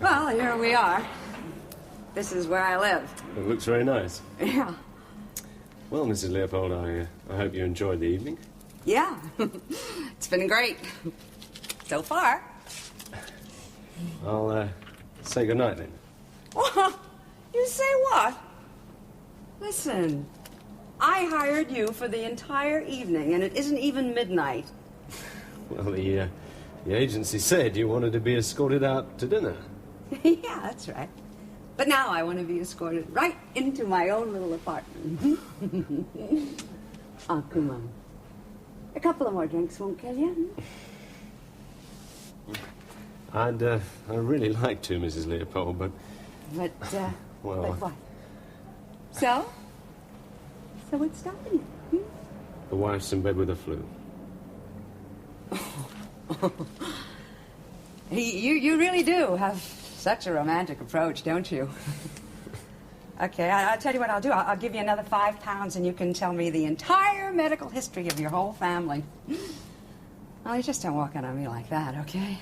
Well, here we are. This is where I live. It looks very nice. Yeah. Well, Mrs. Leopold, I hope you enjoyed the evening. Yeah. It's been great. So far. I'll say goodnight then. What? You say what? Listen, I hired you for the entire evening, and it isn't even midnight. Well, the agency said you wanted to be escorted out to dinner. Yeah, that's right. But now I want to be escorted right into my own little apartment. Oh, come on. A couple of more drinks won't kill you. I'd really like to, Mrs. Leopold, but... But, well... But what? So what's stopping you? The wife's in bed with the flu. You really do have such a romantic approach, don't you? Okay, I'll tell you what I'll do. I'll give you another £5 and you can tell me the entire medical history of your whole family. Oh, you just don't walk in on me like that, okay?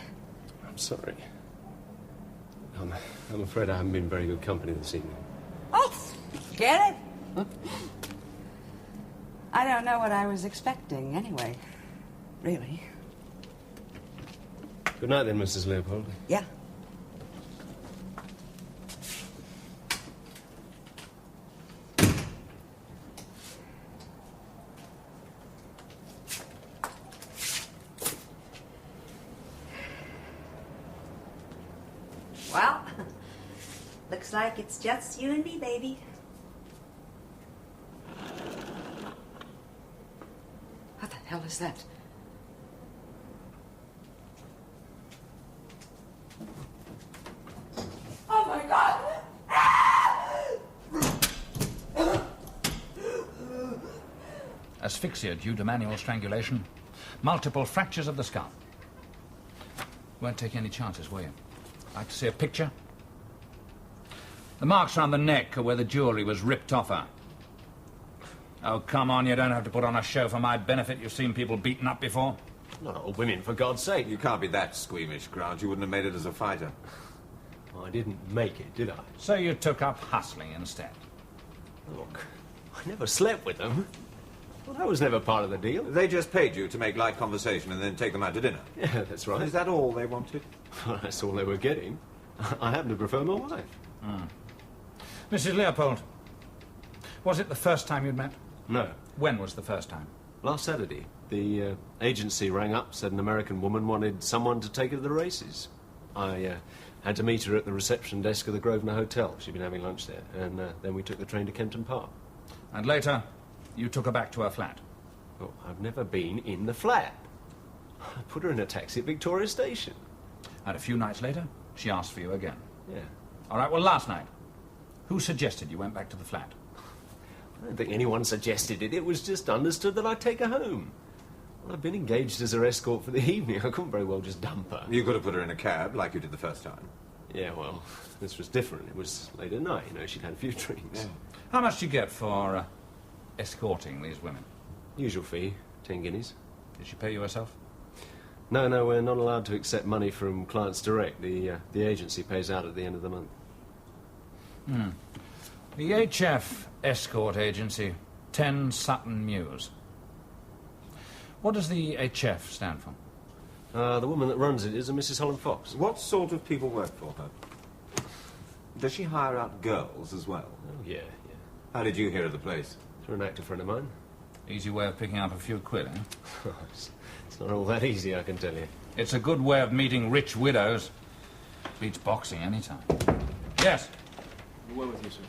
I'm sorry. I'm afraid I haven't been very good company this evening. Oh, forget it. I don't know what I was expecting anyway. Really. Good night then, Mrs. Leopold. Yeah. Well, looks like it's just you and me, baby. What the hell is that? Oh, my God! Asphyxia due to manual strangulation. Multiple fractures of the skull. Won't take any chances, will you? Like to see a picture? The marks around the neck are where the jewellery was ripped off her. Oh, come on, you don't have to put on a show for my benefit. You've seen people beaten up before. Not all women, for God's sake. You can't be that squeamish, Grant. You wouldn't have made it as a fighter. Well, I didn't make it, did I? So you took up hustling instead. Look, I never slept with them. Well, that was never part of the deal. They just paid you to make light conversation and then take them out to dinner. Yeah, that's right. Is that all they wanted? Well, that's all they were getting. I happen to prefer my wife. Mrs. Leopold, was it the first time you'd met? No. When was the first time? Last Saturday. The agency rang up, said an American woman wanted someone to take her to the races. I had to meet her at the reception desk of the Grosvenor Hotel. She'd been having lunch there. And then we took the train to Kempton Park. And later, you took her back to her flat? Well, I've never been in the flat. I put her in a taxi at Victoria Station. And a few nights later, she asked for you again? Yeah. All right, well, last night, who suggested you went back to the flat? I don't think anyone suggested it. It was just understood that I'd take her home. Well, I've been engaged as her escort for the evening. I couldn't very well just dump her. You could have put her in a cab, like you did the first time. Yeah, well, this was different. It was late at night, you know, she'd had a few drinks. Yeah. How much do you get for escorting these women? Usual fee, 10 guineas. Did she pay you herself? No, we're not allowed to accept money from clients direct. The agency pays out at the end of the month. The HF Escort Agency, 10 Sutton Mews. What does the HF stand for? The woman that runs it is a Mrs. Holland Fox. What sort of people work for her? Does she hire out girls as well? Oh, yeah. How did you hear of the place? Through an actor friend of mine. Easy way of picking up a few quid, eh? It's not all that easy, I can tell you. It's a good way of meeting rich widows. Beats boxing any time. Yes? Well with you, sir.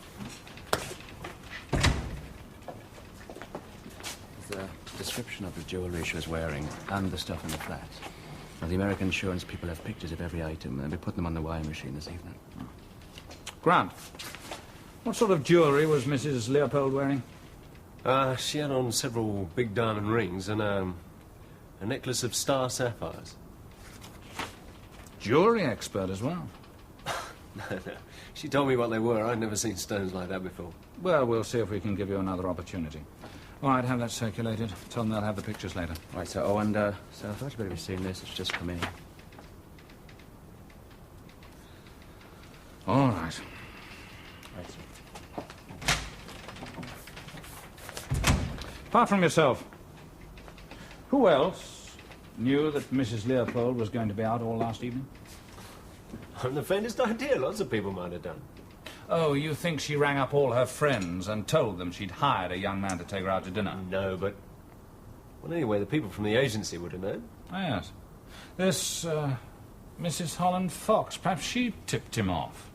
The description of the jewellery she was wearing and the stuff in the flat. Now, the American insurance people have pictures of every item, and they'll be putting them on the wire machine this evening. Grant, what sort of jewellery was Mrs. Leopold wearing? She had on several big diamond rings and a necklace of star sapphires. Jewellery expert as well. No. She told me what they were. I'd never seen stones like that before. Well, we'll see if we can give you another opportunity. All right, have that circulated. Tell them they'll have the pictures later. Right, sir. Oh, and, sir, I thought you'd better be seeing this. It's just come in. All right. Right, sir. Apart from yourself, who else knew that Mrs. Leopold was going to be out all last evening? I haven't the faintest idea. Lots of people might have done. Oh, you think she rang up all her friends and told them she'd hired a young man to take her out to dinner? No, but... Well, anyway, the people from the agency would have known. Oh, yes. This, Mrs. Holland Fox, perhaps she tipped him off.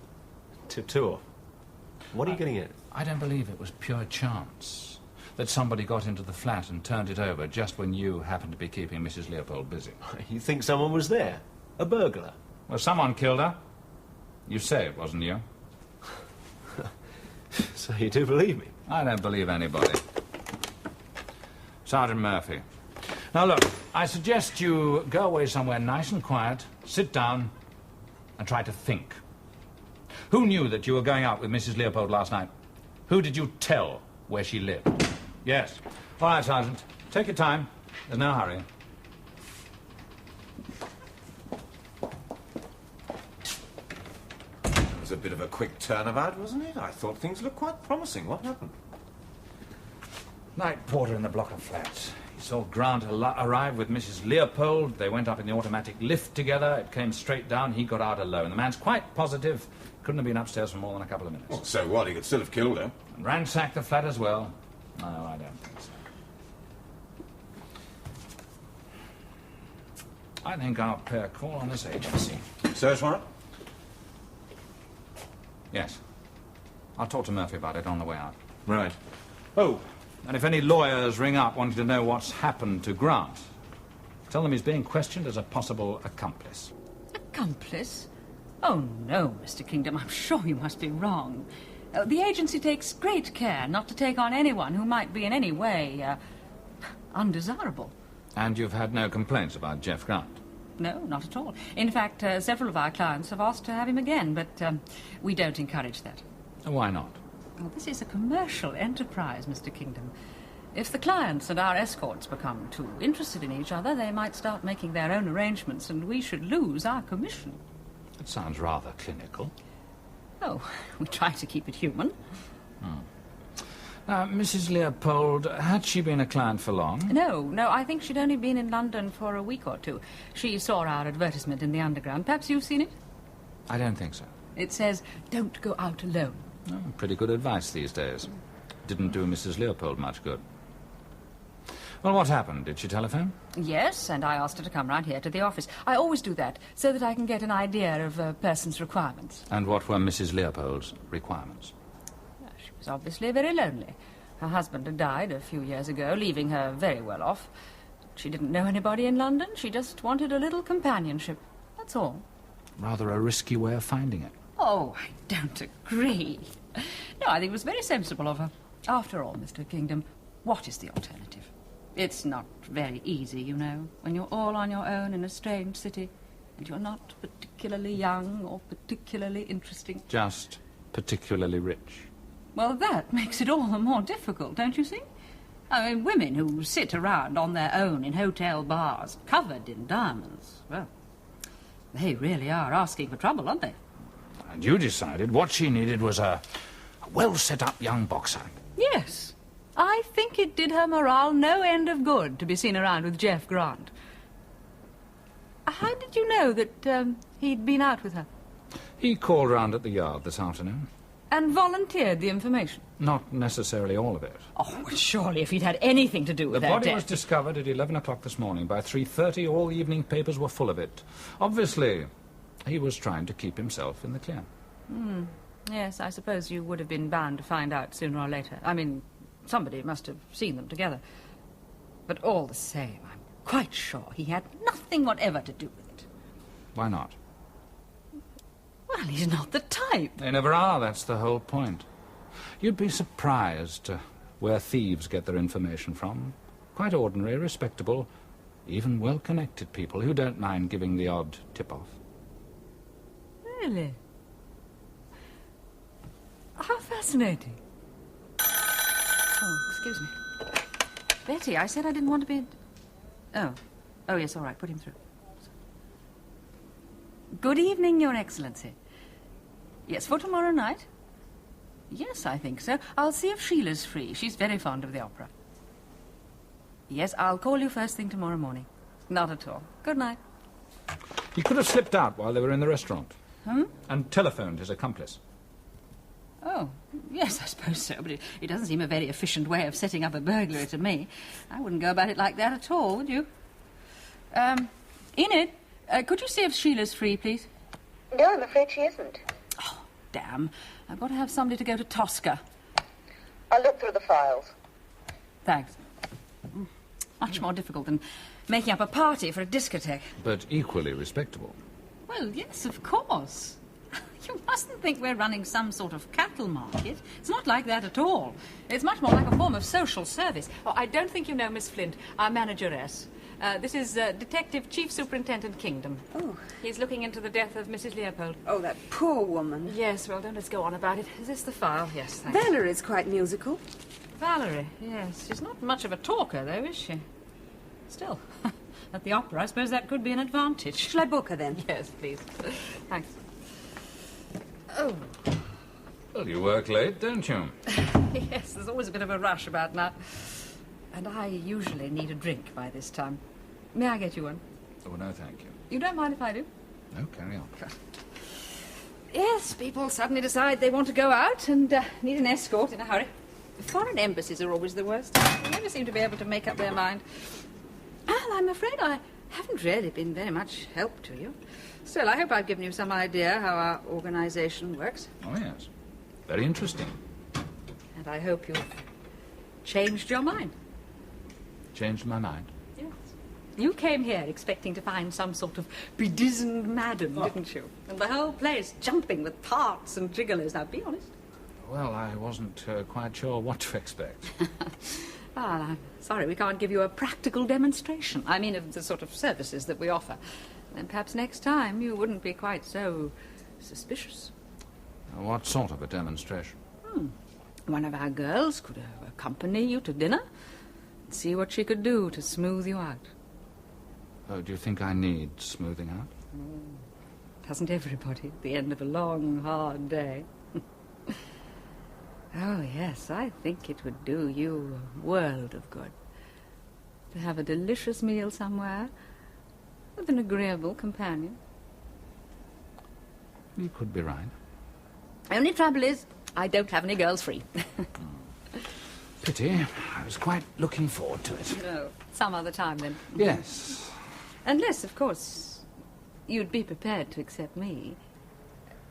Tipped who off? What are you getting at? I don't believe it was pure chance that somebody got into the flat and turned it over just when you happened to be keeping Mrs. Leopold busy. You think someone was there? A burglar? Well, someone killed her. You say it wasn't you. So you do believe me? I don't believe anybody. Sergeant Murphy. Now, look, I suggest you go away somewhere nice and quiet, sit down, and try to think. Who knew that you were going out with Mrs. Leopold last night? Who did you tell where she lived? Yes. All right, Sergeant. Take your time. There's no hurry. It was a bit of a quick turnabout, wasn't it? I thought things looked quite promising. What happened? Night porter in the block of flats. He saw Grant arrive with Mrs. Leopold. They went up in the automatic lift together. It came straight down. He got out alone. The man's quite positive. Couldn't have been upstairs for more than a couple of minutes. Well, so what? He could still have killed her. And ransacked the flat as well. No, I don't think so. I think I'll pay a call on this agency. Search warrant? Yes. I'll talk to Murphy about it on the way out. Right. Oh, and if any lawyers ring up wanting to know what's happened to Grant, tell them he's being questioned as a possible accomplice. Accomplice? Oh, no, Mr. Kingdom, I'm sure you must be wrong. The agency takes great care not to take on anyone who might be in any way, undesirable. And you've had no complaints about Jeff Grant? No, not at all. In fact, several of our clients have asked to have him again, but we don't encourage that. Why not? Well, this is a commercial enterprise, Mr. Kingdom. If the clients and our escorts become too interested in each other, they might start making their own arrangements, and we should lose our commission. It sounds rather clinical. Oh, we try to keep it human. Mrs. Leopold, had she been a client for long? No, I think she'd only been in London for a week or two. She saw our advertisement in the Underground. Perhaps you've seen it? I don't think so. It says, "Don't go out alone." Oh, pretty good advice these days. Didn't do Mrs. Leopold much good. Well, what happened? Did she telephone? Yes, and I asked her to come round here to the office. I always do that, so that I can get an idea of a person's requirements. And what were Mrs. Leopold's requirements? She was obviously very lonely. Her husband had died a few years ago, leaving her very well off. She didn't know anybody in London. She just wanted a little companionship. That's all. Rather a risky way of finding it. Oh, I don't agree. No, I think it was very sensible of her. After all, Mr. Kingdom, what is the alternative? It's not very easy, you know, when you're all on your own in a strange city, and you're not particularly young or particularly interesting. Just particularly rich. Well, that makes it all the more difficult, don't you see? I mean, women who sit around on their own in hotel bars, covered in diamonds, well, they really are asking for trouble, aren't they? And you decided what she needed was a well-set-up young boxer. Yes. I think it did her morale no end of good to be seen around with Jeff Grant. How did you know that he'd been out with her? He called round at the yard this afternoon. And volunteered the information? Not necessarily all of it. Oh, well, surely if he'd had anything to do with The her body death... was discovered at 11 o'clock this morning. By 3:30, all the evening papers were full of it. Obviously, he was trying to keep himself in the clear. Yes, I suppose you would have been bound to find out sooner or later. I mean, somebody must have seen them together. But all the same, I'm quite sure he had nothing whatever to do with it. Why not? Well, he's not the type. They never are, that's the whole point. You'd be surprised where thieves get their information from. Quite ordinary, respectable, even well-connected people who don't mind giving the odd tip-off. Really? How fascinating. Oh, excuse me. Betty, I said I didn't want to be... Oh, yes, all right, put him through. Good evening, Your Excellency. Yes, for tomorrow night? Yes, I think so. I'll see if Sheila's free. She's very fond of the opera. Yes, I'll call you first thing tomorrow morning. Not at all. Good night. He could have slipped out while they were in the restaurant. Hmm? And telephoned his accomplice. Oh, yes, I suppose so, but it doesn't seem a very efficient way of setting up a burglary to me. I wouldn't go about it like that at all, would you? Enid, could you see if Sheila's free, please? No, I'm afraid she isn't. Oh, damn. I've got to have somebody to go to Tosca. I'll look through the files. Thanks. Much more difficult than making up a party for a discotheque. But equally respectable. Well, yes, of course. You mustn't think we're running some sort of cattle market. It's not like that at all. It's much more like a form of social service. Oh, I don't think you know Miss Flint, our manageress. This is Detective Chief Superintendent Kingdom. Oh. He's looking into the death of Mrs. Leopold. Oh, that poor woman. Yes, well, don't let's go on about it. Is this the file? Yes, thanks. Valerie's quite musical. Valerie, yes. She's not much of a talker, though, is she? Still, at the opera, I suppose that could be an advantage. Shall I book her then? Yes, please. Thanks. Oh. Well, you work late, don't you? Yes, there's always a bit of a rush about now. And I usually need a drink by this time. May I get you one? Oh, no, thank you. You don't mind if I do? No, carry on. Yes, people suddenly decide they want to go out and need an escort in a hurry. Foreign embassies are always the worst. They never seem to be able to make up their mind. Well, I'm afraid I haven't really been very much help to you. Still, I hope I've given you some idea how our organisation works. Oh, yes. Very interesting. And I hope you've changed your mind. Changed my mind. Yes. You came here expecting to find some sort of bedizened madam, didn't you? And the whole place jumping with tarts and gigolers. Now, be honest. Well, I wasn't quite sure what to expect. Well, I'm sorry we can't give you a practical demonstration. I mean, of the sort of services that we offer. Then perhaps next time you wouldn't be quite so suspicious. What sort of a demonstration? One of our girls could accompany you to dinner and see what she could do to smooth you out. Oh, do you think I need smoothing out? Doesn't everybody at the end of a long, hard day? Oh, yes, I think it would do you a world of good. To have a delicious meal somewhere with an agreeable companion. You could be right. Only trouble is, I don't have any girls free. Pity. I was quite looking forward to it. No, some other time then. Yes. Unless, of course, you'd be prepared to accept me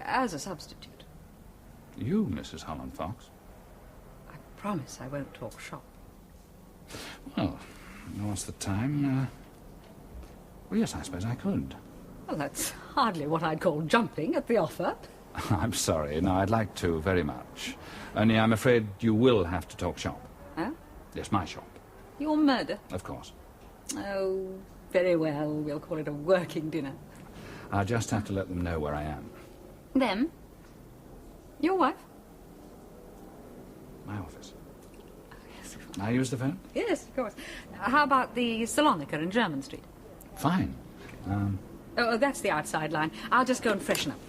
as a substitute. You, Mrs. Holland Fox? I promise I won't talk shop. Well, what's the time? Well, yes, I suppose I could. Well, that's hardly what I'd call jumping at the offer. I'm sorry. No, I'd like to very much. Only I'm afraid you will have to talk shop. Huh? Yes, my shop. Your murder? Of course. Oh, very well. We'll call it a working dinner. I'll just have to let them know where I am. Them? Your wife? My office. May I use the phone? Yes, of course. How about the Salonica in Jermyn Street? Fine. Oh, that's the outside line. I'll just go and freshen up.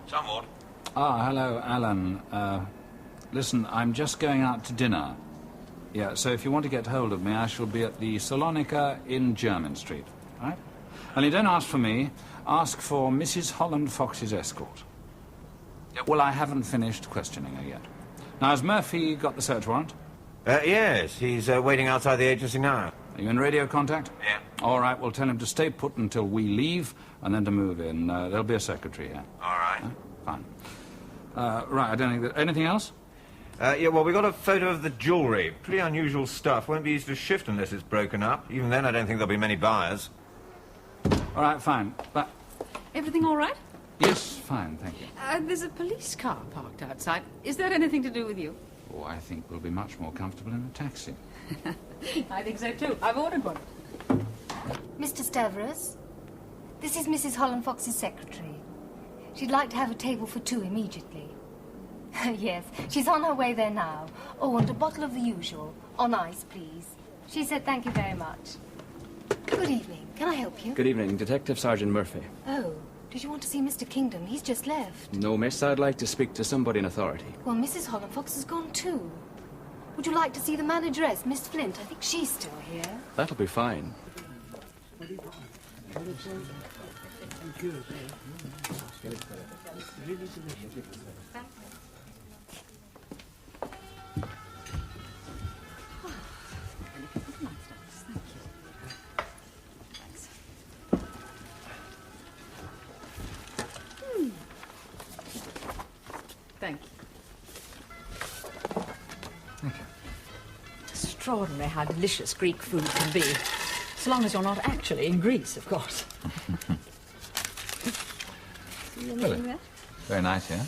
Someone. Ah, hello, Alan. Listen, I'm just going out to dinner. Yeah, so if you want to get hold of me, I shall be at the Salonica in Jermyn Street, right? Only don't ask for me. Ask for Mrs. Holland Fox's escort. Yep. Well, I haven't finished questioning her yet. Now, has Murphy got the search warrant? Yes, he's waiting outside the agency now. Are you in radio contact? Yeah. All right, we'll tell him to stay put until we leave, and then to move in. There'll be a secretary here. All right. Fine. Right, I don't think that... Anything else? Yeah, well, we got a photo of the jewellery. Pretty unusual stuff. Won't be easy to shift unless it's broken up. Even then, I don't think there'll be many buyers. All right, fine. But... Everything all right? Yes, fine, thank you. There's a police car parked outside. Is that anything to do with you? Oh, I think we'll be much more comfortable in a taxi. I think so, too. I've ordered one. Mr. Stavros, this is Mrs. Holland Fox's secretary. She'd like to have a table for two immediately. Yes, she's on her way there now. Oh, and a bottle of the usual. On ice, please. She said thank you very much. Good evening. Can I help you? Good evening, Detective Sergeant Murphy. Oh, did you want to see Mr. Kingdom? He's just left. No, miss, I'd like to speak to somebody in authority. Well, Mrs. Hollandfox has gone too. Would you like to see the manageress, Miss Flint? I think she's still here. That'll be fine. Thank you. Extraordinary how delicious Greek food can be. So long as you're not actually in Greece, of course. Really? Very nice, yeah?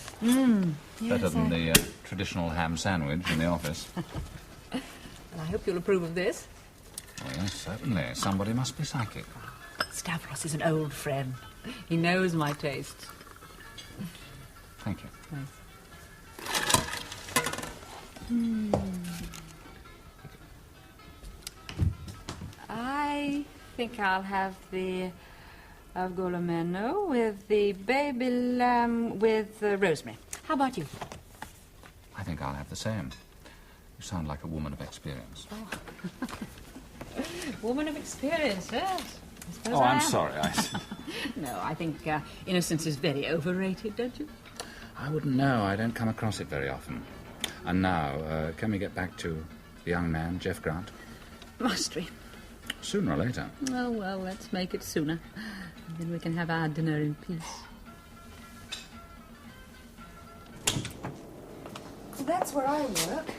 Better than the traditional ham sandwich in the office. And I hope you'll approve of this. Oh, yes, certainly. Somebody must be psychic. Stavros is an old friend. He knows my taste. Thank you. Thanks. I think I'll have the avgolameno with the baby lamb with rosemary. How about you? I think I'll have the same. You sound like a woman of experience. Oh. Woman of experience, yes. I suppose I'm I am. sorry. No, I think innocence is very overrated, don't you? I wouldn't know. I don't come across it very often. And now, can we get back to the young man, Jeff Grant? Must we? Sooner or later. Oh, well, let's make it sooner. And then we can have our dinner in peace. Well, that's where I work.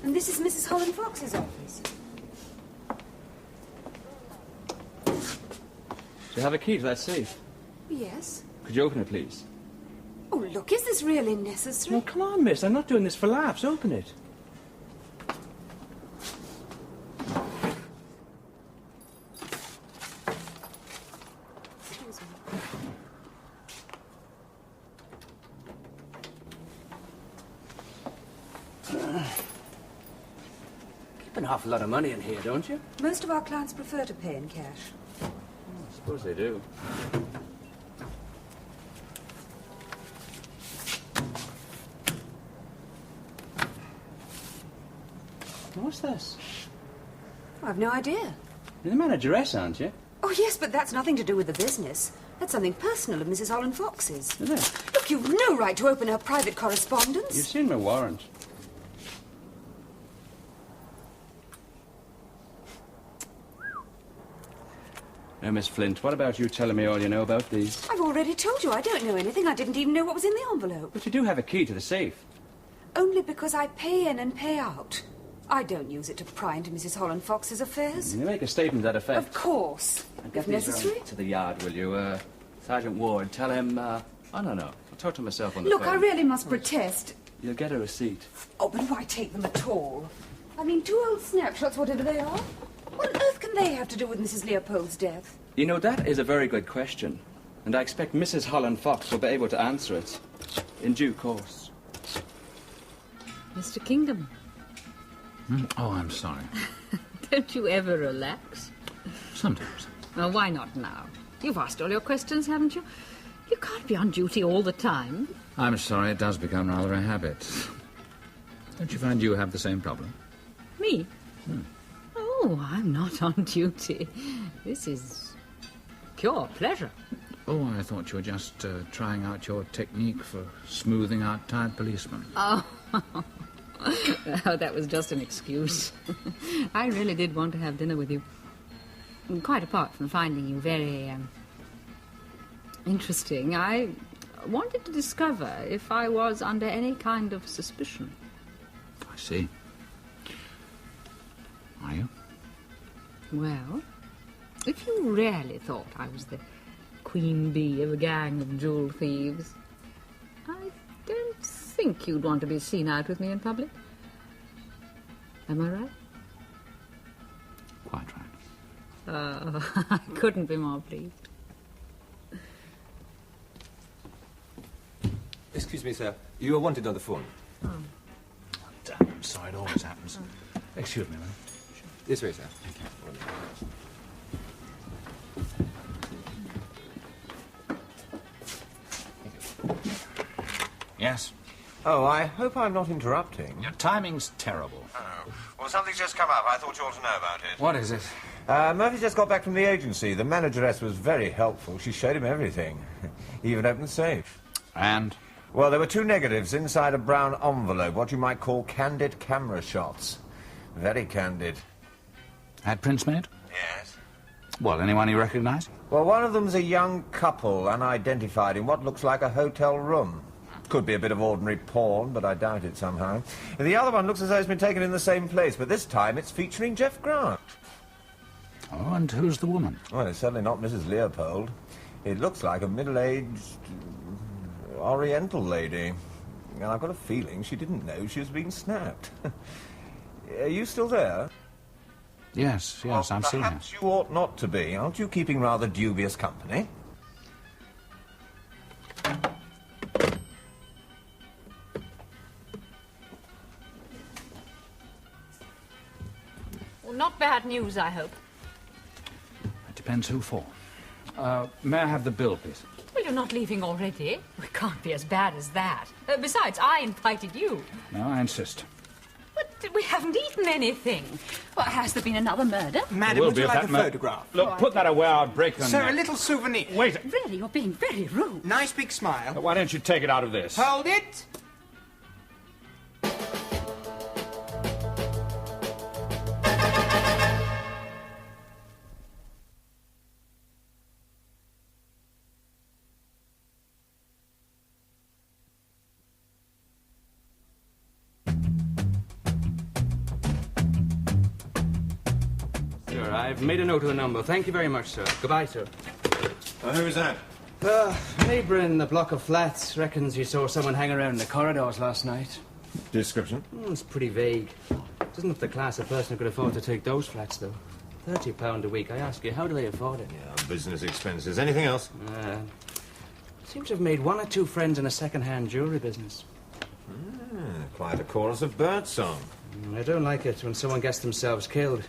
And this is Mrs. Hollandfox's office. Do you have a key to that safe? Yes. Could you open it, please? Oh, look, is this really necessary? Oh, come on, miss. I'm not doing this for laughs. Open it. Keep an awful lot of money in here, don't you? Most of our clients prefer to pay in cash. I suppose they do. What's this? I've no idea. You're the manageress, aren't you? Oh, yes, but that's nothing to do with the business. That's something personal of Mrs. Hollandfox's. Is it? Look, you've no right to open her private correspondence. You've seen my warrant. Now, Miss Flint, what about you telling me all you know about these? I've already told you I don't know anything. I didn't even know what was in the envelope. But you do have a key to the safe. Only because I pay in and pay out. I don't use it to pry into Mrs. Hollandfox's affairs. You make a statement to that effect. Of course. Get If these necessary. round to the yard, will you? Sergeant Ward, tell him, oh, no. I'll talk to myself on the Look, phone. I really must protest. You'll get a receipt. Oh, but why take them at all? I mean, 2 old snapshots, whatever they are. What on earth can they have to do with Mrs. Leopold's death? You know, that is a very good question. And I expect Mrs. Holland Fox will be able to answer it in due course. Mr. Kingdom, Oh, I'm sorry. don't you ever relax? Sometimes. Well, why not now? You've asked all your questions, haven't you? You can't be on duty all the time. I'm sorry, it does become rather a habit. Don't you find you have the same problem? Me? Oh, I'm not on duty. This is pure pleasure. Oh, I thought you were just trying out your technique for smoothing out tired policemen. Oh, that was just an excuse. I really did want to have dinner with you. Quite apart from finding you very interesting, I wanted to discover if I was under any kind of suspicion. I see. Are you? Well, if you really thought I was the queen bee of a gang of jewel thieves, I don't think you'd want to be seen out with me in public. Am I right? Quite right. Oh, I couldn't be more pleased. Excuse me, sir. You are wanted on the phone. Oh, damn, I'm sorry. It always happens. Excuse me, man. This way, sir. Thank you. Yes? Oh, I hope I'm not interrupting. Your timing's terrible. Oh. Well, something's just come up. I thought you ought to know about it. What is it? Murphy just got back from the agency. The manageress was very helpful. She showed him everything. He even opened the safe. And? Well, there were 2 negatives inside a brown envelope, what you might call candid camera shots. Very candid. Had prints made? Yes. Well, anyone you recognise? Well, one of them's a young couple, unidentified, in what looks like a hotel room. Could be a bit of ordinary porn, but I doubt it somehow. And the other one looks as though it's been taken in the same place, but this time it's featuring Jeff Grant. Oh, and who's the woman? Well, it's certainly not Mrs. Leopold. It looks like a middle-aged Oriental lady. And I've got a feeling she didn't know she was being snapped. Are you still there? Yes, yes, I'm still here. Perhaps you ought not to be. Aren't you keeping rather dubious company? Well, not bad news, I hope. It depends who for. May I have the bill, please? Well, you're not leaving already. It can't be as bad as that. Besides, I invited you. No, I insist. But we haven't eaten anything. Well, has there been another murder? Madam, would you like a photograph? Look, put that away, I'll break your Sir, neck. a little souvenir. Wait. Really, you're being very rude. Nice big smile. Why don't you take it out of this? Hold it. Sir, I've made a note of the number. Thank you very much, sir. Goodbye, sir. Who was that? Neighbour in the block of flats reckons he saw someone hang around in the corridors last night. Description? It's pretty vague. Doesn't look the class of person who could afford to take those flats, though. £30 a week. I ask you, how do they afford it? Yeah, business expenses. Anything else? Seems to have made 1 or 2 friends in a second-hand jewellery business. Quite a chorus of birdsong. I don't like it when someone gets themselves killed.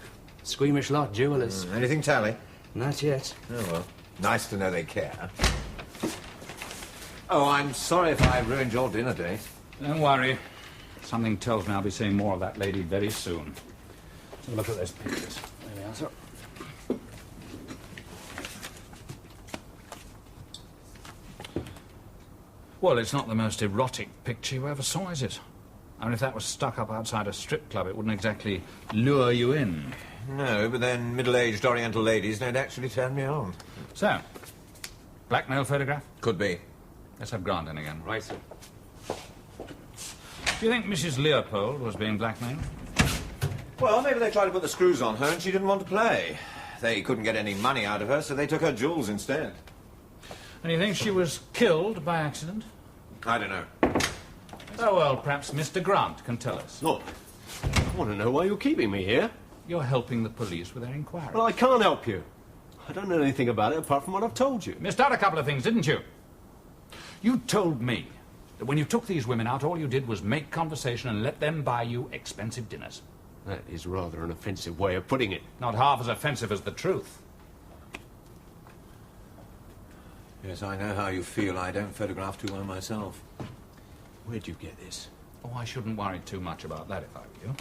Squeamish lot, jewellers. Anything tally? Not yet. Oh, well. Nice to know they care. Oh, I'm sorry if I ruined your dinner date. Don't worry. Something tells me I'll be seeing more of that lady very soon. Have a look at those pictures. There we are, sir. Well, it's not the most erotic picture you ever saw, is it? I mean, if that was stuck up outside a strip club, it wouldn't exactly lure you in. No, but then middle-aged Oriental ladies don't actually turn me on. So, blackmail photograph? Could be. Let's have Grant in again. Right, sir. Do you think Mrs. Leopold was being blackmailed? Well, maybe they tried to put the screws on her and she didn't want to play. They couldn't get any money out of her, so they took her jewels instead. And you think she was killed by accident? I don't know. Oh, well, perhaps Mr. Grant can tell us. Look, I want to know why you're keeping me here. You're helping the police with their inquiry. Well, I can't help you. I don't know anything about it apart from what I've told you. Missed out a couple of things, didn't you? You told me that when you took these women out, all you did was make conversation and let them buy you expensive dinners. That is rather an offensive way of putting it. Not half as offensive as the truth. Yes, I know how you feel. I don't photograph too well myself. Where'd you get this? Oh, I shouldn't worry too much about that if I were you.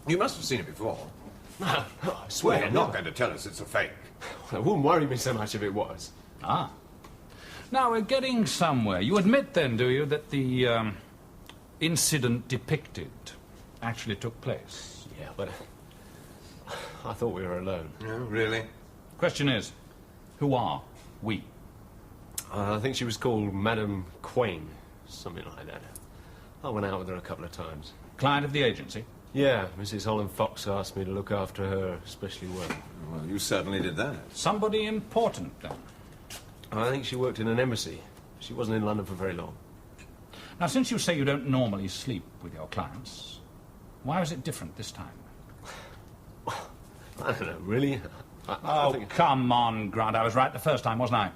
You must have seen it before. No, I swear. Well, you're not going to tell us it's a fake. Well, it wouldn't worry me so much if it was. Ah. Now, we're getting somewhere. You admit, then, do you, that the incident depicted actually took place? Yeah, but I thought we were alone. No, really? Question is, who are we? I think she was called Madame Quain, something like that. I went out with her a couple of times. Client of the agency? Yeah, Mrs. Holland Fox asked me to look after her especially well. Well, you certainly did that. Somebody important, then? I think she worked in an embassy. She wasn't in London for very long. Now, since you say you don't normally sleep with your clients, why was it different this time? I don't know, really. I Oh, think... come on, Grant. I was right the first time, wasn't I?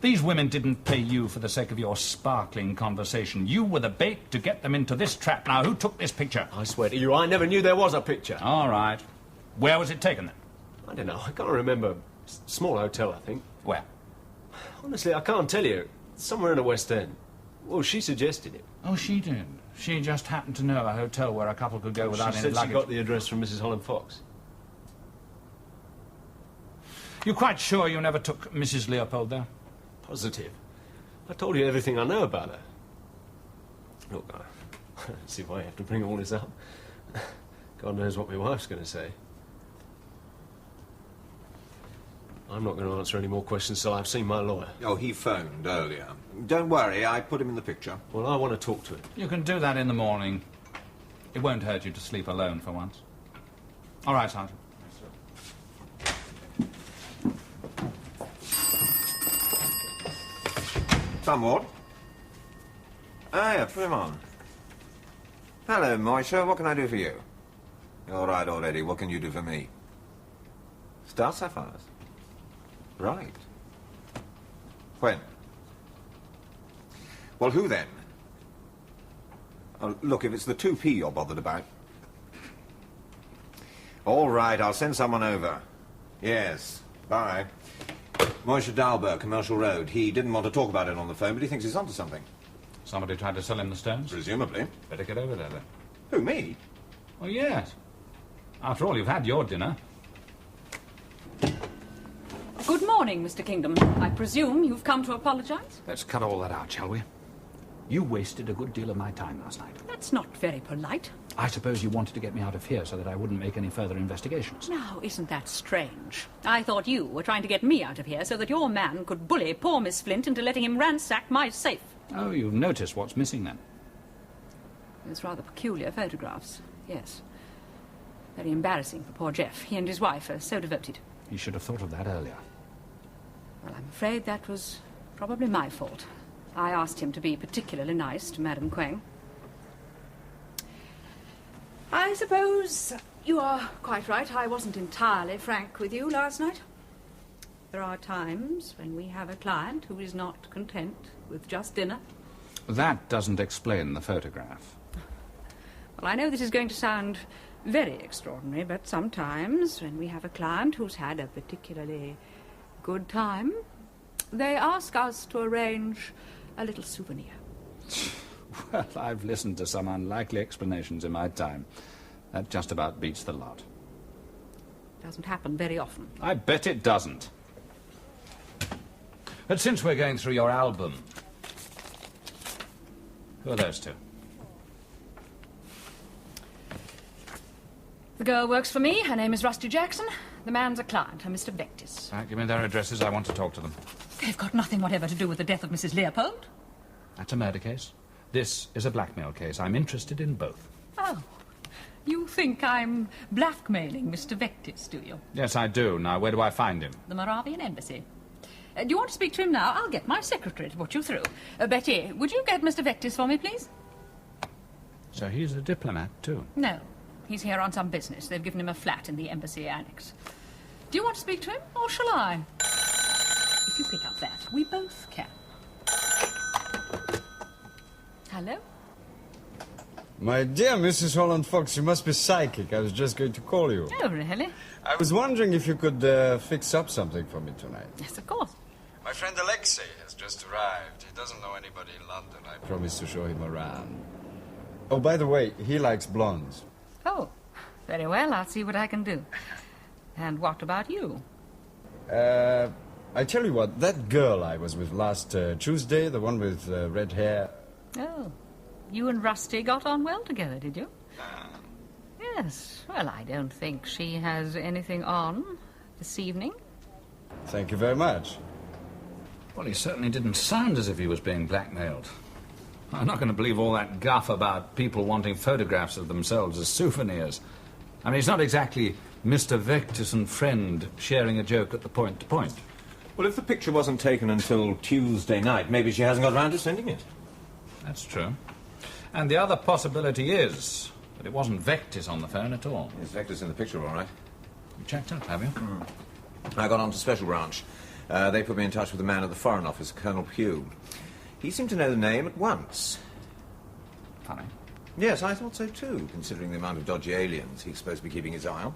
These women didn't pay you for the sake of your sparkling conversation. You were the bait to get them into this trap. Now, who took this picture? I swear to you, I never knew there was a picture. All right. Where was it taken, then? I don't know. I can't remember. Small hotel, I think. Where? Honestly, I can't tell you. Somewhere in the West End. Well, she suggested it. Oh, she did. She just happened to know a hotel where a couple could go without She any said luggage. she got the address from Mrs. Holland Fox. You quite sure you never took Mrs. Leopold there? Positive. I told you everything I know about her. Look, let's see why I have to bring all this up. God knows what my wife's going to say. I'm not going to answer any more questions till I've seen my lawyer. Oh, he phoned earlier. Don't worry, I put him in the picture. Well, I want to talk to him. You can do that in the morning. It won't hurt you to sleep alone for once. All right, Sergeant. Come, Ward. Ah, yeah, put him on. Hello, Moisha. What can I do for you? All right already. What can you do for me? Star sapphires. Right. When? Well, who then? Look, if it's the 2p you're bothered about. All right, I'll send someone over. Yes. Bye. Moisha Dalberg, Commercial Road. He didn't want to talk about it on the phone, but he thinks he's onto something. Somebody tried to sell him the stones? Presumably. Better get over there, then. Who, me? Oh, yes. After all, you've had your dinner. Good morning, Mr. Kingdom. I presume you've come to apologise? Let's cut all that out, shall we? You wasted a good deal of my time last night. That's not very polite. I suppose you wanted to get me out of here so that I wouldn't make any further investigations. Now, isn't that strange? I thought you were trying to get me out of here so that your man could bully poor Miss Flint into letting him ransack my safe. Oh, you've noticed what's missing, then? It's rather peculiar photographs, yes. Very embarrassing for poor Jeff. He and his wife are so devoted. You should have thought of that earlier. Well, I'm afraid that was probably my fault. I asked him to be particularly nice to Madame Quang. I suppose you are quite right. I wasn't entirely frank with you last night. There are times when we have a client who is not content with just dinner. That doesn't explain the photograph. Well, I know this is going to sound very extraordinary, but sometimes when we have a client who's had a particularly good time, they ask us to arrange a little souvenir. Well, I've listened to some unlikely explanations in my time. That just about beats the lot. Doesn't happen very often. I bet it doesn't. But since we're going through your album, who are those two? The girl works for me. Her name is Rusty Jackson. The man's a client, a Mr. Vectis. Give me their addresses. I want to talk to them. They've got nothing whatever to do with the death of Mrs. Leopold. That's a murder case. This is a blackmail case. I'm interested in both. Oh. You think I'm blackmailing Mr. Vectis, do you? Yes, I do. Now, where do I find him? The Moravian Embassy. Do you want to speak to him now? I'll get my secretary to put you through. Betty, would you get Mr. Vectis for me, please? So he's a diplomat, too? No. He's here on some business. They've given him a flat in the embassy annex. Do you want to speak to him, or shall I? If you pick up that, we both can. Hello? My dear Mrs. Holland Fox, you must be psychic. I was just going to call you. Oh, really? I was wondering if you could fix up something for me tonight. Yes, of course. My friend Alexei has just arrived. He doesn't know anybody in London. I promised to show him around. Oh, by the way, he likes blondes. Oh, very well. I'll see what I can do. And what about you? I tell you what, that girl I was with last Tuesday, the one with red hair... Oh, you and Rusty got on well together, did you? Yes. Well, I don't think she has anything on this evening. Thank you very much. Well, he certainly didn't sound as if he was being blackmailed. I'm not going to believe all that guff about people wanting photographs of themselves as souvenirs. I mean, it's not exactly Mr. Vectis and friend sharing a joke at the point-to-point. Well, if the picture wasn't taken until Tuesday night, maybe she hasn't got around to sending it. That's true. And the other possibility is that it wasn't Vectis on the phone at all. Yes, Vectis in the picture, all right. You checked up, have you? I got on to Special Branch. They put me in touch with the man at the Foreign Office, Colonel Pugh. He seemed to know the name at once. Funny. Yes, I thought so too, considering the amount of dodgy aliens he's supposed to be keeping his eye on.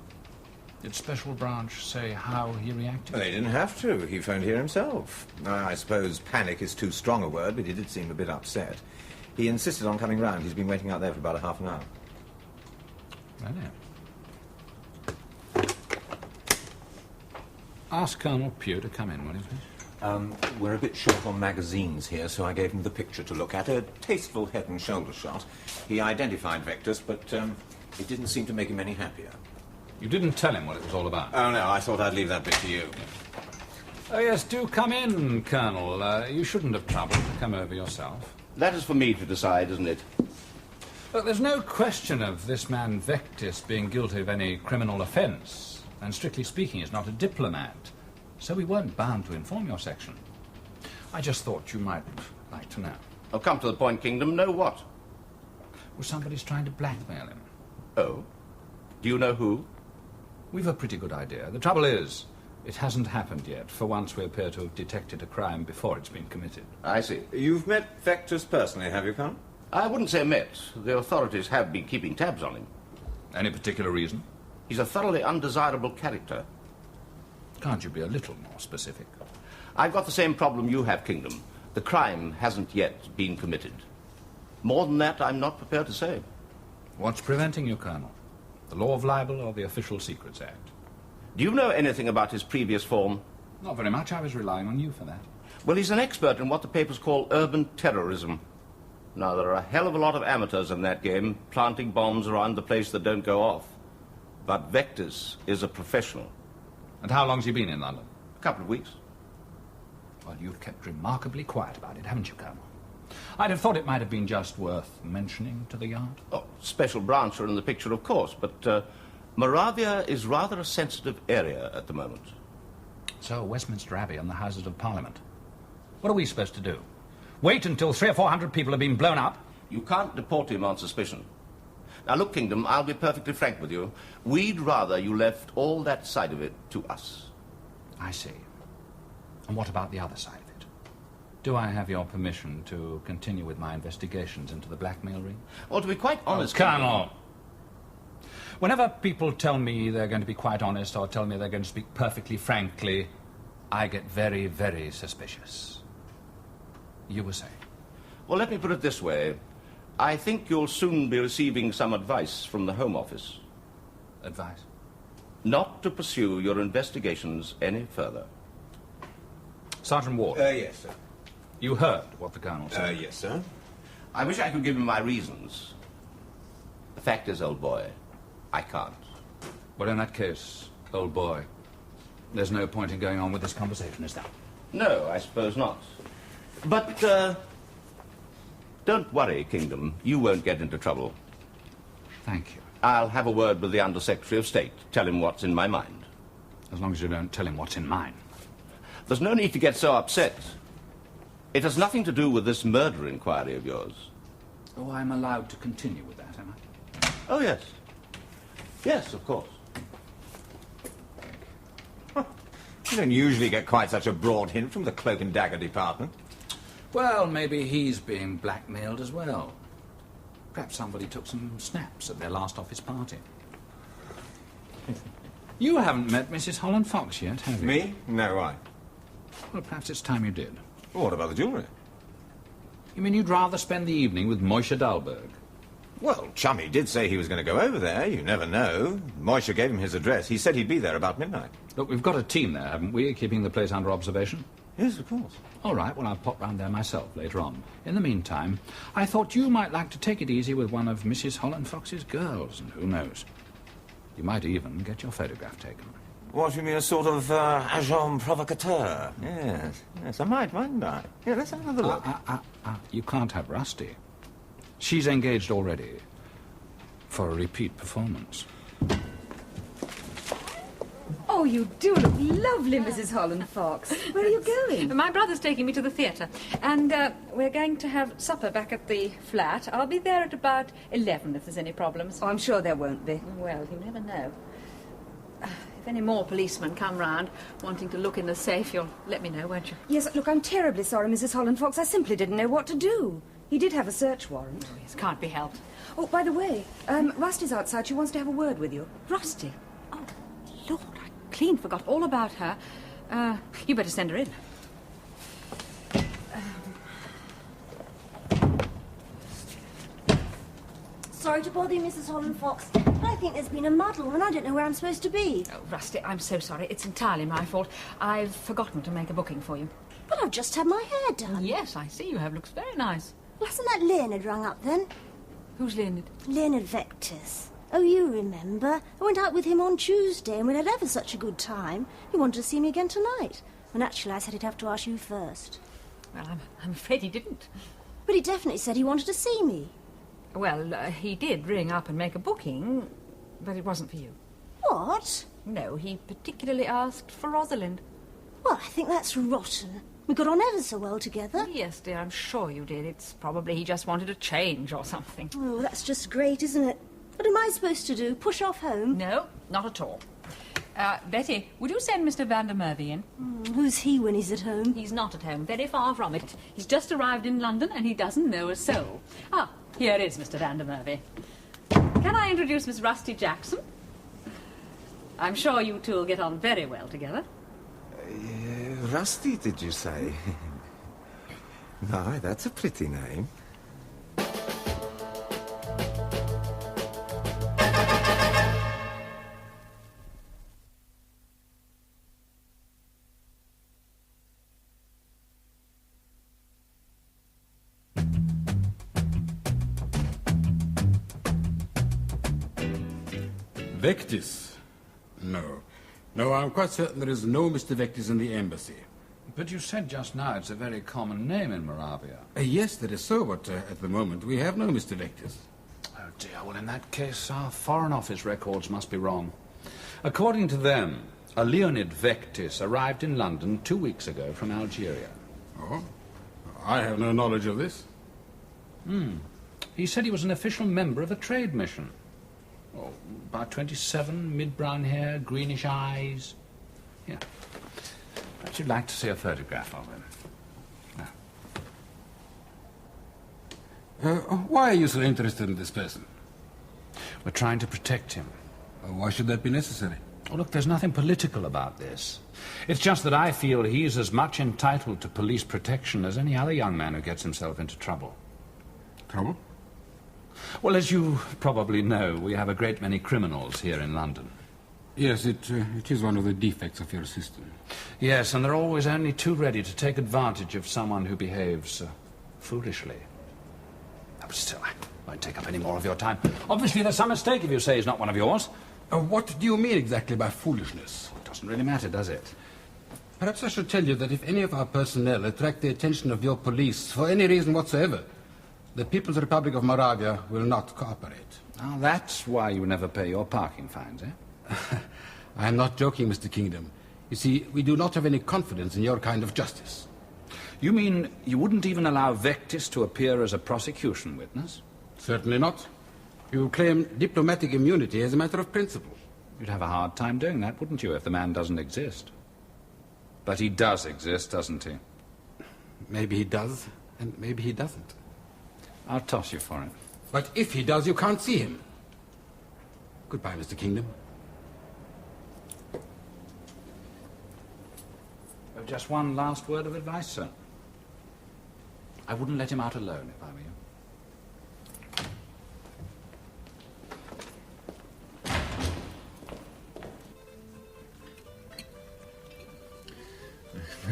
Did Special Branch say how he reacted? They didn't have to. He phoned here himself. I suppose panic is too strong a word, but he did seem a bit upset. He insisted on coming round. He's been waiting out there for about a half an hour. Really? Ask Colonel Pugh to come in, will you, please? We're a bit short on magazines here, so I gave him the picture to look at. A tasteful head and shoulder shot. He identified Vectus, but it didn't seem to make him any happier. You didn't tell him what it was all about? Oh, no, I thought I'd leave that bit to you. Oh, yes, do come in, Colonel. You shouldn't have troubled to come over yourself. That is for me to decide, isn't it? Look, there's no question of this man Vectis being guilty of any criminal offence, and strictly speaking is not a diplomat. So we weren't bound to inform your section. I just thought you might like to know. Oh, come to the point, Kingdom. Know what? Well, somebody's trying to blackmail him. Oh? Do you know who? We've a pretty good idea. The trouble is, it hasn't happened yet. For once, we appear to have detected a crime before it's been committed. I see. You've met Vectus personally, have you, Colonel? I wouldn't say met. The authorities have been keeping tabs on him. Any particular reason? He's a thoroughly undesirable character. Can't you be a little more specific? I've got the same problem you have, Kingdom. The crime hasn't yet been committed. More than that, I'm not prepared to say. What's preventing you, Colonel? The law of libel or the Official Secrets Act? Do you know anything about his previous form? Not very much. I was relying on you for that. Well, he's an expert in what the papers call urban terrorism. Now, there are a hell of a lot of amateurs in that game, planting bombs around the place that don't go off. But Vectus is a professional. And how long's he been in London? A couple of weeks. Well, you've kept remarkably quiet about it, haven't you, Colonel? I'd have thought it might have been just worth mentioning to the Yard. Oh, Special Branch are in the picture, of course, but Moravia is rather a sensitive area at the moment. So, Westminster Abbey and the Houses of Parliament. What are we supposed to do? Wait until 300 or 400 people have been blown up? You can't deport him on suspicion. Now, look, Kingdom, I'll be perfectly frank with you. We'd rather you left all that side of it to us. I see. And what about the other side of it? Do I have your permission to continue with my investigations into the blackmail ring? Well, to be quite honest... Colonel! Whenever people tell me they're going to be quite honest or tell me they're going to speak perfectly frankly, I get very, very suspicious. You were saying? Well, let me put it this way. I think you'll soon be receiving some advice from the Home Office. Advice? Not to pursue your investigations any further. Sergeant Ward? Yes, sir. You heard what the Colonel said? Yes, sir. I wish I could give him my reasons. The fact is, old boy, I can't. Well, in that case, old boy, there's no point in going on with this conversation, is there? No, I suppose not. But, don't worry, Kingdom. You won't get into trouble. Thank you. I'll have a word with the Under Secretary of State. Tell him what's in my mind. As long as you don't tell him what's in mine. There's no need to get so upset. It has nothing to do with this murder inquiry of yours. Oh, I'm allowed to continue with that, am I? Oh, yes. Yes, of course. You don't usually get quite such a broad hint from the Cloak and Dagger Department. Well, maybe he's being blackmailed as well. Perhaps somebody took some snaps at their last office party. You haven't met Mrs. Holland Fox yet, have you? Me? No, why? Well, perhaps it's time you did. Well, what about the jewellery? You mean you'd rather spend the evening with Moishe Dahlberg? Well, Chummy did say he was going to go over there. You never know. Moishe gave him his address. He said he'd be there about midnight. Look, we've got a team there, haven't we, keeping the place under observation? Yes, of course. All right, well, I'll pop round there myself later on. In the meantime, I thought you might like to take it easy with one of Mrs. Holland Fox's girls, and who knows? You might even get your photograph taken. What, you mean a sort of agent provocateur? Yes, yes, I might, mightn't I? Yeah, let's have another look. You can't have Rusty. She's engaged already for a repeat performance. Oh, you do look lovely, Mrs. Holland Fox. Where are you going? My brother's taking me to the theatre, and we're going to have supper back at the flat. I'll be there at about 11 if there's any problems. Oh, I'm sure there won't be. Well, you never know. If If any more policemen come round wanting to look in the safe, you'll let me know, won't you? Yes, look, I'm terribly sorry, Mrs. Holland Fox. I simply didn't know what to do. He did have a search warrant. Oh, yes, can't be helped. Oh, by the way, Rusty's outside. She wants to have a word with you. Rusty? Oh, Lord, I clean forgot all about her. You better send her in. Sorry to bother you, Mrs. Holland Fox. I think there's been a muddle and I don't know where I'm supposed to be. Oh, Rusty, I'm so sorry. It's entirely my fault. I've forgotten to make a booking for you. But I've just had my hair done. Yes, I see you have. Looks very nice. Well, hasn't that Leonard rung up then? Who's Leonard? Leonard Vectis. Oh, you remember. I went out with him on Tuesday and we had ever such a good time. He wanted to see me again tonight. And actually I said he'd have to ask you first. Well, I'm afraid he didn't. But he definitely said he wanted to see me. Well, he did ring up and make a booking, but it wasn't for you. What? No, he particularly asked for Rosalind. Well, I think that's rotten. We got on ever so well together. Yes, dear, I'm sure you did. It's probably he just wanted a change or something. Oh, that's just great, isn't it? What am I supposed to do? Push off home? No, not at all. Betty, would you send Mr. Van der Merwe in? Who's he when he's at home? He's not at home, very far from it. He's just arrived in London and he doesn't know a soul. Ah, here is Mr. Van der Merwe. Can I introduce Miss Rusty Jackson? I'm sure you two will get on very well together. Rusty, did you say? My, that's a pretty name. Vectis? No. No, I'm quite certain there is no Mr. Vectis in the embassy. But you said just now it's a very common name in Moravia. Yes, that is so, but at the moment we have no Mr. Vectis. Oh dear, well in that case our Foreign Office records must be wrong. According to them, a Leonid Vectis arrived in London 2 weeks ago from Algeria. Oh? I have no knowledge of this. He said he was an official member of a trade mission. Oh, about 27, mid-brown hair, greenish eyes. Yeah. Perhaps you'd like to see a photograph of him. Why are you so interested in this person? We're trying to protect him. Why should that be necessary? Oh, look, there's nothing political about this. It's just that I feel he's as much entitled to police protection as any other young man who gets himself into trouble. Trouble? Well, as you probably know, we have a great many criminals here in London. Yes, it is one of the defects of your system. Yes, and they're always only too ready to take advantage of someone who behaves foolishly. But still, I won't take up any more of your time. Obviously, there's some mistake if you say he's not one of yours. What do you mean exactly by foolishness? It doesn't really matter, does it? Perhaps I should tell you that if any of our personnel attract the attention of your police for any reason whatsoever, the People's Republic of Moravia will not cooperate. Oh, that's why you never pay your parking fines, eh? I am not joking, Mr. Kingdom. You see, we do not have any confidence in your kind of justice. You mean you wouldn't even allow Vectis to appear as a prosecution witness? Certainly not. You claim diplomatic immunity as a matter of principle. You'd have a hard time doing that, wouldn't you, if the man doesn't exist? But he does exist, doesn't he? Maybe he does, and maybe he doesn't. I'll toss you for it. But if he does, you can't see him. Goodbye, Mr. Kingdom. Just one last word of advice, sir. I wouldn't let him out alone if I were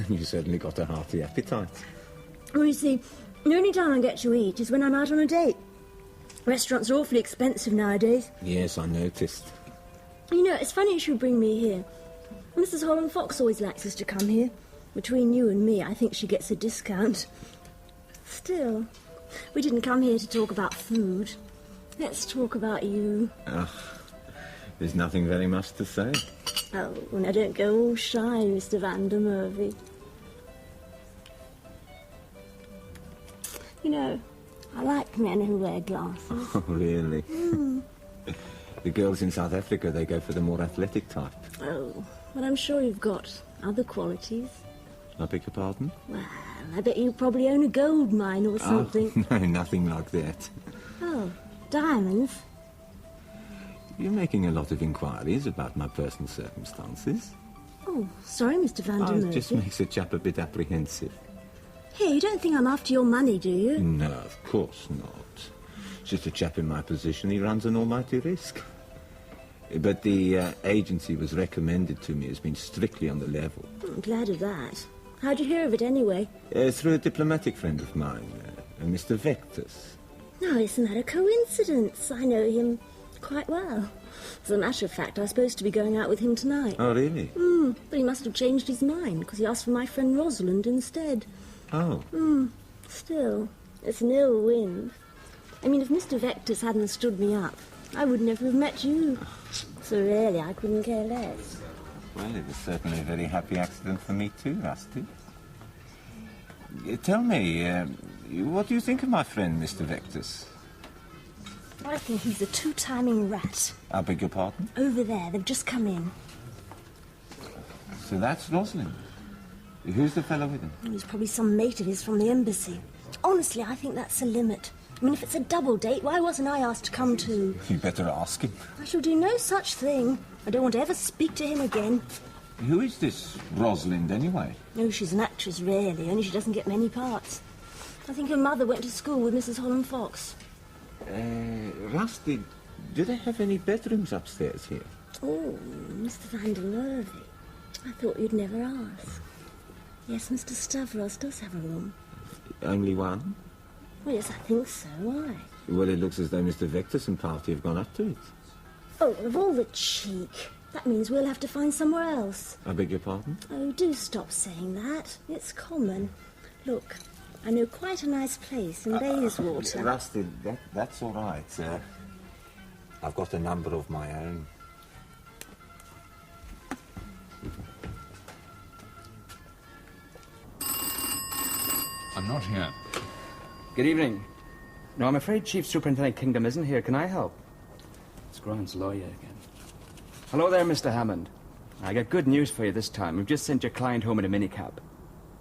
you. You certainly got a hearty appetite. Well, you see, the only time I get to eat is when I'm out on a date. Restaurants are awfully expensive nowadays. Yes, I noticed. You know, it's funny you should bring me here. Mrs. Holland Fox always likes us to come here. Between you and me, I think she gets a discount. Still, we didn't come here to talk about food. Let's talk about you. There's nothing very much to say. Oh, now don't go all shy, Mr. Van der Merwe. You know, I like men who wear glasses. Oh, really? The girls in South Africa, they go for the more athletic type. Oh, well, I'm sure you've got other qualities. I beg your pardon? Well, I bet you probably own a gold mine or something. Oh, no, nothing like that. Oh, diamonds? You're making a lot of inquiries about my personal circumstances. Oh, sorry, Mr. Van der Merwe. It just makes a chap a bit apprehensive. Here, you don't think I'm after your money, do you? No, of course not. Just a chap in my position, he runs an almighty risk. But the agency was recommended to me as being strictly on the level. I'm glad of that. How'd you hear of it anyway? Through a diplomatic friend of mine, Mr. Vectus. No, isn't that a coincidence? I know him quite well. As a matter of fact, I was supposed to be going out with him tonight. Oh, really? But he must have changed his mind, because he asked for my friend Rosalind instead. Oh. Still, it's an ill wind. I mean, if Mr. Vectus hadn't stood me up, I would never have met you. So really, I couldn't care less. Well, it was certainly a very happy accident for me too, Rusty. Tell me, what do you think of my friend, Mr. Vectus? I think he's a two-timing rat. I beg your pardon? Over there, they've just come in. So that's Rosalind. Who's the fellow with him? He's probably some mate of his from the embassy. Honestly, I think that's the limit. I mean, if it's a double date, why wasn't I asked to come too? You better ask him. I shall do no such thing. I don't want to ever speak to him again. Who is this Rosalind, anyway? No, she's an actress, really, only she doesn't get many parts. I think her mother went to school with Mrs. Holland Fox. Rusty, do they have any bedrooms upstairs here? Oh, Mr. Van der Merwe. I thought you'd never ask. Yes, Mr. Stavros does have a room. Only one? Well, yes, I think so. Why? Well, it looks as though Mr. Vectus and party have gone up to it. Oh, of all the cheek. That means we'll have to find somewhere else. I beg your pardon? Oh, do stop saying that. It's common. Look, I know quite a nice place in Bayswater. Rusty, that's all right. I've got a number of my own. I'm not here. Good evening. No, I'm afraid Chief Superintendent Kingdom isn't here. Can I help? It's Grant's lawyer again. Hello there, Mr. Hammond. I got good news for you this time. We've just sent your client home in a minicab.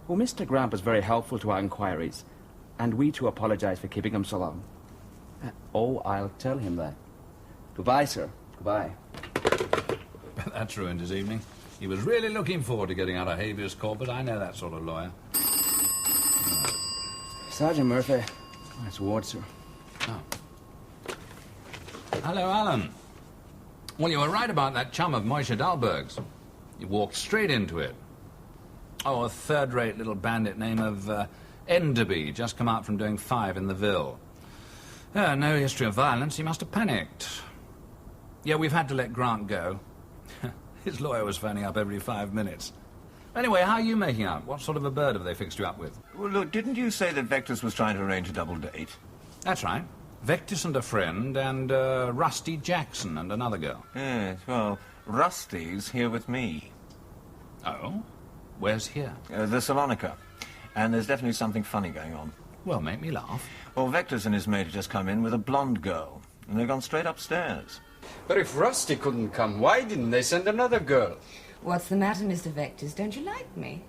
Oh, Mr. Grant was very helpful to our inquiries, and we too apologize for keeping him so long. I'll tell him that. Goodbye, sir. Goodbye. That's ruined his evening. He was really looking forward to getting out of habeas corpus. I know that sort of lawyer. Sergeant Murphy. That's Ward, sir. Oh. Hello, Alan. Well, you were right about that chum of Moishe Dahlberg's. You walked straight into it. Oh, a third-rate little bandit name of Enderby, just come out from doing 5 in the Ville. No history of violence. He must have panicked. Yeah, we've had to let Grant go. His lawyer was phoning up every 5 minutes. Anyway, how are you making out? What sort of a bird have they fixed you up with? Well, look, didn't you say that Vectus was trying to arrange a double date? That's right. Vectus and a friend, and Rusty Jackson and another girl. Yes, well, Rusty's here with me. Oh? Where's here? The Salonica. And there's definitely something funny going on. Well, make me laugh. Well, Vectus and his mate have just come in with a blonde girl, and they've gone straight upstairs. But if Rusty couldn't come, why didn't they send another girl? What's the matter, Mr. Vectus? Don't you like me?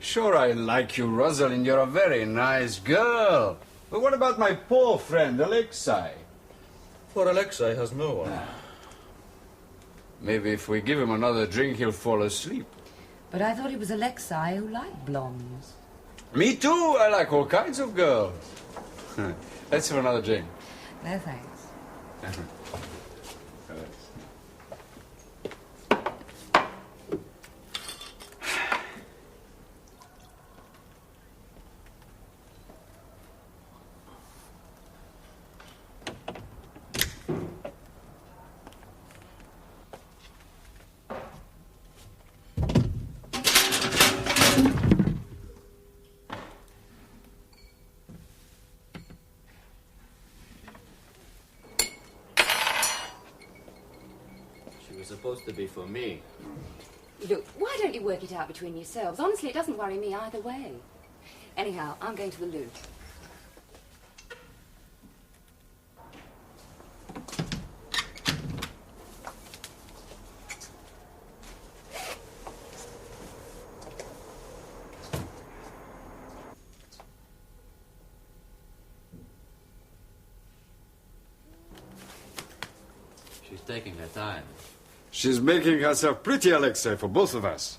Sure I like you, Rosalind. You're a very nice girl. But what about my poor friend, Alexei? For Alexei has no one. Maybe if we give him another drink, he'll fall asleep. But I thought it was Alexei who liked blondes. Me too. I like all kinds of girls. Let's have another drink. No, thanks. Supposed to be for me. Look, why don't you work it out between yourselves? Honestly, it doesn't worry me either way. Anyhow, I'm going to the loo. taking her time. She's making herself pretty, Alexei, for both of us.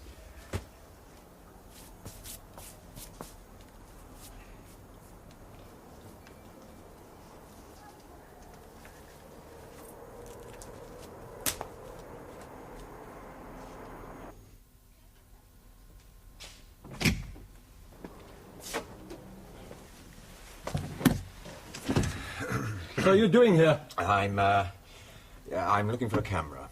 What are you doing here? I'm looking for a camera.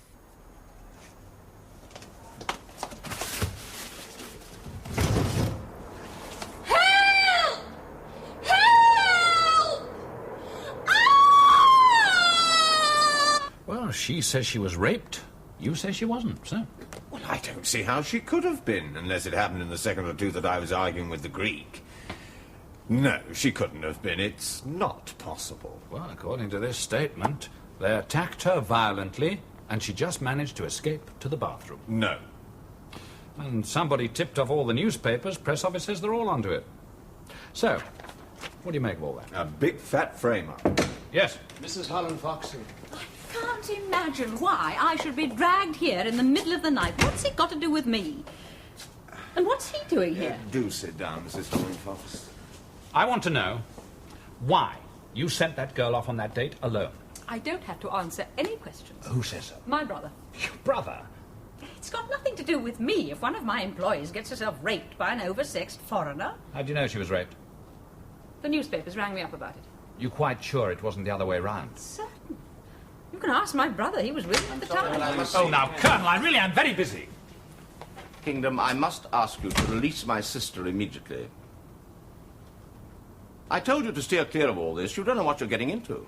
Help! Help! Well, she says she was raped. You say she wasn't, so... Well, I don't see how she could have been, unless it happened in the second or two that I was arguing with the Greek. No, she couldn't have been. It's not possible. Well, according to this statement, they attacked her violently, and she just managed to escape to the bathroom. No. And somebody tipped off all the newspapers. Press office says they're all onto it. So, what do you make of all that? A big fat frame-up. Yes. Mrs. Holland Fox. Can't imagine why I should be dragged here in the middle of the night. What's he got to do with me? And what's he doing here? Do sit down, Mrs. Holland Fox. I want to know why you sent that girl off on that date alone. I don't have to answer any questions. Who says so? My brother. Your brother? It's got nothing to do with me if one of my employees gets herself raped by an oversexed foreigner. How do you know she was raped? The newspapers rang me up about it. You quite sure it wasn't the other way round? Certain. You can ask my brother. He was with me at the time. Oh, now, Colonel, I really am very busy. Kingdom, I must ask you to release my sister immediately. I told you to steer clear of all this. You don't know what you're getting into.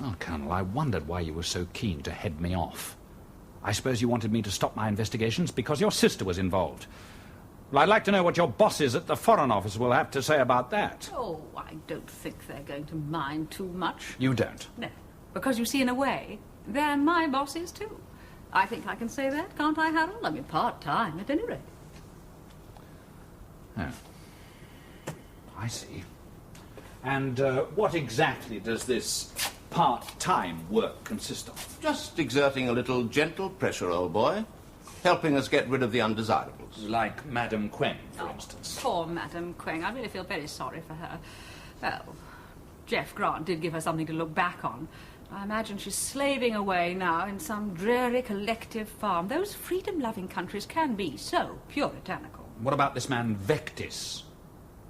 Well, Colonel, I wondered why you were so keen to head me off. I suppose you wanted me to stop my investigations because your sister was involved. Well, I'd like to know what your bosses at the Foreign Office will have to say about that. Oh, I don't think they're going to mind too much. You don't? No. Because you see, in a way, they're my bosses too. I think I can say that, can't I, Harold? I mean, part-time, at any rate. Oh. I see. And what exactly does this part-time work consist of? Just exerting a little gentle pressure, old boy. Helping us get rid of the undesirables. Like Madame Queng, for instance. Poor Madame Queng. I really feel very sorry for her. Well, Jeff Grant did give her something to look back on. I imagine she's slaving away now in some dreary collective farm. Those freedom-loving countries can be so puritanical. What about this man Vectis?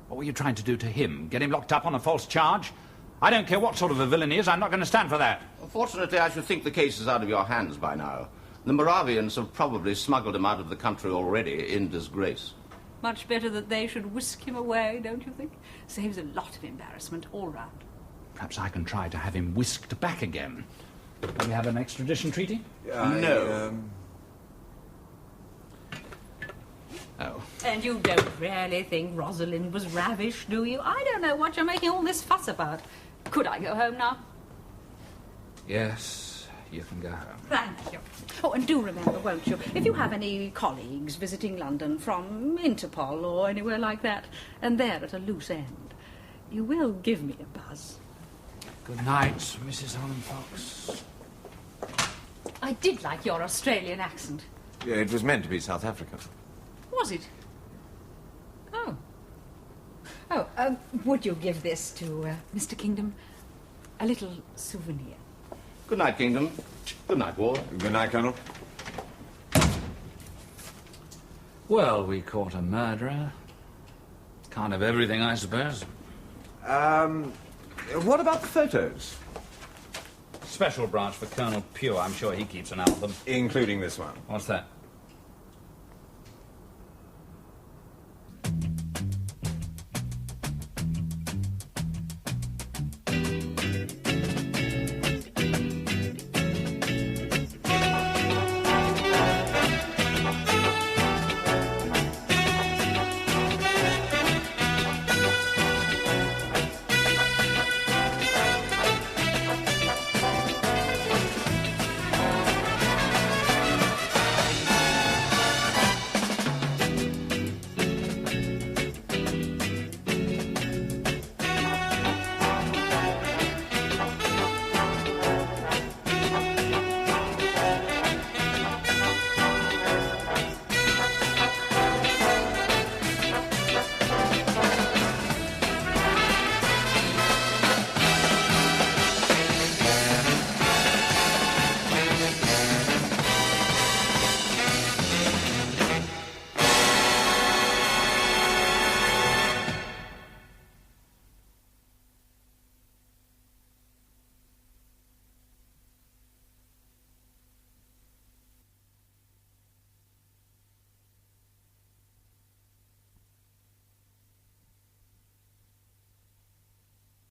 What were you trying to do to him? Get him locked up on a false charge? I don't care what sort of a villain he is. I'm not going to stand for that. Fortunately, I should think the case is out of your hands by now. The Moravians have probably smuggled him out of the country already in disgrace. Much better that they should whisk him away, don't you think? Saves a lot of embarrassment all round. Perhaps I can try to have him whisked back again. Do we have an extradition treaty? No. Oh. And you don't really think Rosalind was ravished, do you? I don't know what you're making all this fuss about. Could I go home now? Yes, you can go home. Thank you. Oh, and do remember, won't you, if you have any colleagues visiting London from Interpol or anywhere like that, and they're at a loose end, you will give me a buzz. Good night, Mrs. Holland Fox. I did like your Australian accent. Yeah, it was meant to be South African. Was it? Oh. Would you give this to Mr. Kingdom? A little souvenir. Good night, Kingdom. Good night, Ward. Good night, Colonel. Well, we caught a murderer. Kind of everything, I suppose. What about the photos? Special branch for Colonel Pugh. I'm sure he keeps an eye on them. Including this one. What's that?